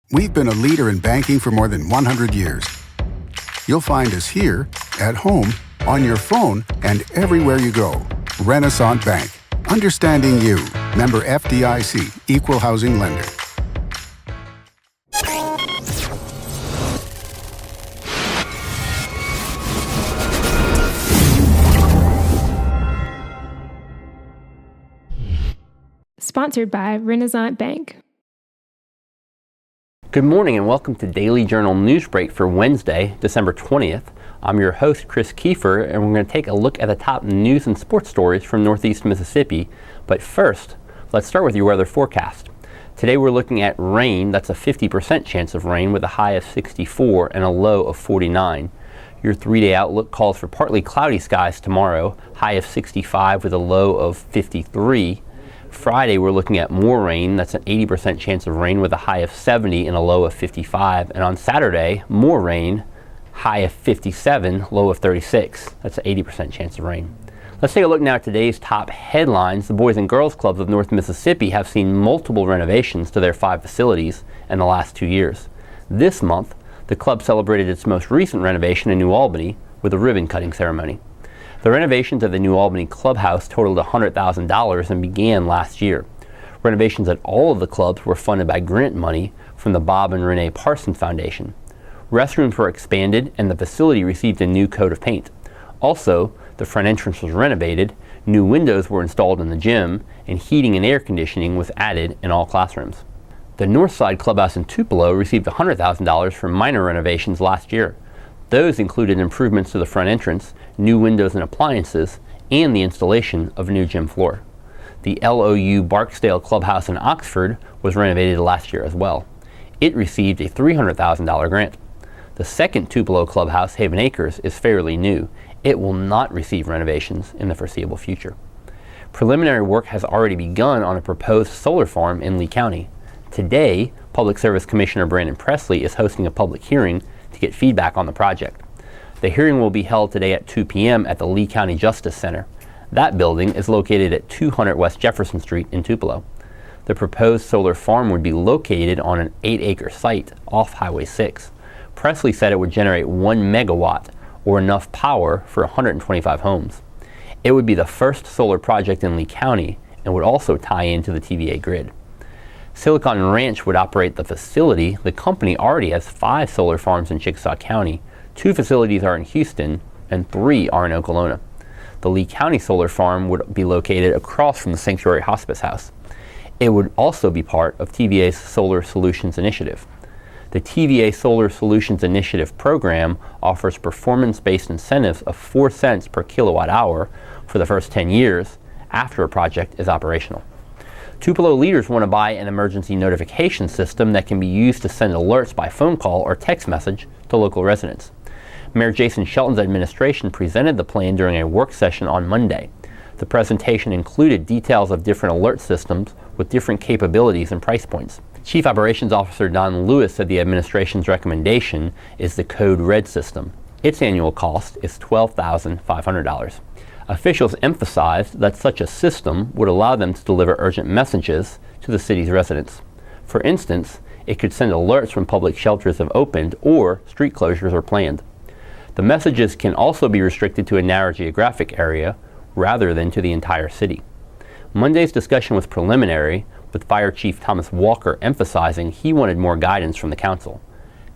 We've been a leader in banking for more than 100 years. You'll find us here, at home, on your phone, and everywhere you go. Renaissance Bank. Understanding you. Member FDIC. Equal housing lender. Sponsored by Renaissance Bank. Good morning and welcome to Daily Journal Newsbreak for Wednesday, December 20th. I'm your host, Chris Kiefer, and we're going to take a look at the top news and sports stories from Northeast Mississippi. But first, let's start with your weather forecast. Today we're looking at rain. That's a 50% chance of rain with a high of 64 and a low of 49. Your 3-day outlook calls for partly cloudy skies tomorrow, high of 65 with a low of 53. Friday, we're looking at more rain. That's an 80% chance of rain with a high of 70 and a low of 55. And on Saturday, more rain, high of 57, low of 36. That's an 80% chance of rain. Let's take a look now at today's top headlines. The Boys and Girls Clubs of North Mississippi have seen multiple renovations to their 5 facilities in the last 2 years. This month, the club celebrated its most recent renovation in New Albany with a ribbon cutting ceremony. The renovations at the New Albany Clubhouse totaled $100,000 and began last year. Renovations at all of the clubs were funded by grant money from the Bob and Renee Parsons Foundation. Restrooms were expanded and the facility received a new coat of paint. Also, the front entrance was renovated, new windows were installed in the gym, and heating and air conditioning was added in all classrooms. The Northside Clubhouse in Tupelo received $100,000 for minor renovations last year. Those included improvements to the front entrance, new windows and appliances, and the installation of a new gym floor. The LOU Barksdale Clubhouse in Oxford was renovated last year as well. It received a $300,000 grant. The second Tupelo Clubhouse, Haven Acres, is fairly new. It will not receive renovations in the foreseeable future. Preliminary work has already begun on a proposed solar farm in Lee County. Today, Public Service Commissioner Brandon Presley is hosting a public hearing to get feedback on the project. The hearing will be held today at 2 p.m. at the Lee County Justice Center. That building is located at 200 West Jefferson Street in Tupelo. The proposed solar farm would be located on an 8-acre site off Highway 6. Presley said it would generate 1 megawatt, or enough power for 125 homes. It would be the first solar project in Lee County and would also tie into the TVA grid. Silicon Ranch would operate the facility. The company already has 5 solar farms in Chickasaw County. 2 facilities are in Houston and 3 are in Okolona. The Lee County solar farm would be located across from the Sanctuary Hospice House. It would also be part of TVA's Solar Solutions Initiative. The TVA Solar Solutions Initiative program offers performance-based incentives of 4 cents per kilowatt hour for the first 10 years after a project is operational. Tupelo leaders want to buy an emergency notification system that can be used to send alerts by phone call or text message to local residents. Mayor Jason Shelton's administration presented the plan during a work session on Monday. The presentation included details of different alert systems with different capabilities and price points. Chief Operations Officer Don Lewis said the administration's recommendation is the Code Red system. Its annual cost is $12,500. Officials emphasized that such a system would allow them to deliver urgent messages to the city's residents. For instance, it could send alerts when public shelters have opened or street closures are planned. The messages can also be restricted to a narrow geographic area rather than to the entire city. Monday's discussion was preliminary, with Fire Chief Thomas Walker emphasizing he wanted more guidance from the council.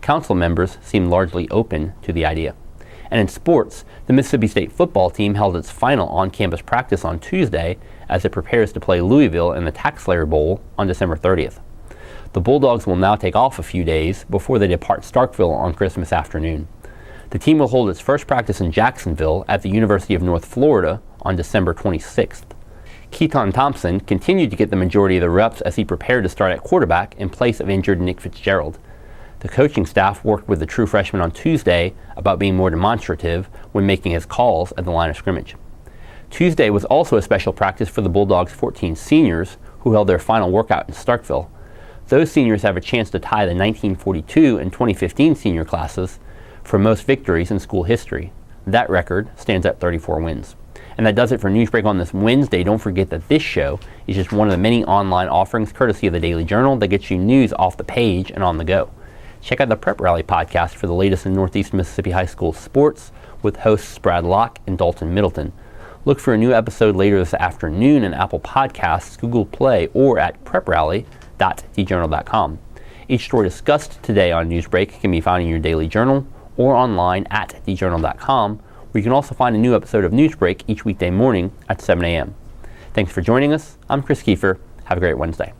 Council members seemed largely open to the idea. And in sports, the Mississippi State football team held its final on-campus practice on Tuesday as it prepares to play Louisville in the TaxSlayer Bowl on December 30th. The Bulldogs will now take off a few days before they depart Starkville on Christmas afternoon. The team will hold its first practice in Jacksonville at the University of North Florida on December 26th. Keaton Thompson continued to get the majority of the reps as he prepared to start at quarterback in place of injured Nick Fitzgerald. The coaching staff worked with the true freshman on Tuesday about being more demonstrative when making his calls at the line of scrimmage. Tuesday was also a special practice for the Bulldogs' 14 seniors who held their final workout in Starkville. Those seniors have a chance to tie the 1942 and 2015 senior classes for most victories in school history. That record stands at 34 wins. And that does it for Newsbreak on this Wednesday. Don't forget that this show is just one of the many online offerings courtesy of the Daily Journal that gets you news off the page and on the go. Check out the Prep Rally podcast for the latest in Northeast Mississippi High School sports with hosts Brad Locke and Dalton Middleton. Look for a new episode later this afternoon in Apple Podcasts, Google Play, or at preprally.thejournal.com. Each story discussed today on Newsbreak can be found in your Daily Journal or online at thejournal.com, where you can also find a new episode of Newsbreak each weekday morning at 7 a.m. Thanks for joining us. I'm Chris Kiefer. Have a great Wednesday.